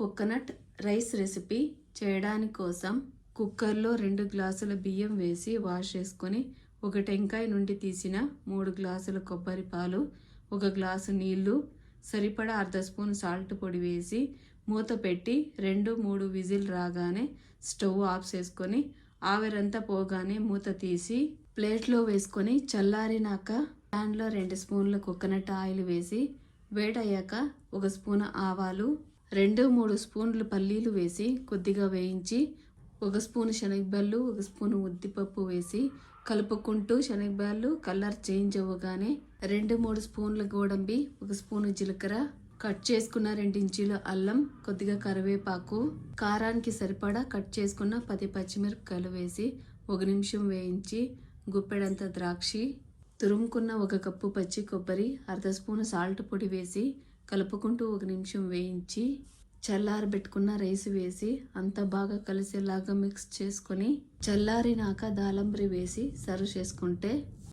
coconut rice recipe చేయడానికి కోసం కుక్కర్లో 2 గ్లాసుల బియ్యం వేసి వాష్ చేసుకొని ఒక టెంకాయ నుండి తీసిన 3 గ్లాసుల కొబ్బరి పాలు, 1 గ్లాసు నీళ్లు, సరిపడా అర్ధ స్పూన్ సాల్ట్ పొడి వేసి మూత పెట్టి 2-3 విజిల్ రాగానే స్టవ్ ఆఫ్ చేసుకొని ఆవిరంతా పోగానే మూత తీసి ప్లేట్లో వేసుకొని చల్లారినాక ప్యాన్లో 2 స్పూన్ల కోకోనట్ ఆయిల్ వేసి వేడయ్యాక 1 స్పూన్ ఆవాలు, 2-3 స్పూన్లు పల్లీలు వేసి కొద్దిగా వేయించి 1 స్పూన్ శనగబ్యాళ్ళు, 1 స్పూన్ ఉద్దిపప్పు వేసి కలుపుకుంటూ శనగబ్యాళ్ళు కలర్ చేంజ్ అవ్వగానే 2-3 స్పూన్ల గోడంబి, 1 స్పూన్ జీలకర్ర, కట్ చేసుకున్న 2 ఇంచీల అల్లం, కొద్దిగా కరివేపాకు, కారానికి సరిపడా కట్ చేసుకున్న 10 పచ్చిమిరపకాయలు వేసి 1 నిమిషం వేయించి గుప్పెడంత ద్రాక్షి, తురుముకున్న 1 కప్పు పచ్చి కొబ్బరి, అర్ధ స్పూన్ సాల్ట్ పొడి వేసి కలుపుకుంటూ 1 నిమిషం వేయించి చల్లారబెట్టుకున్న రైస్ వేసి అంతా బాగా కలిసేలాగా మిక్స్ చేసుకొని చల్లారినాక దాలంబ్రి వేసి సర్వ్ చేసుకుంటే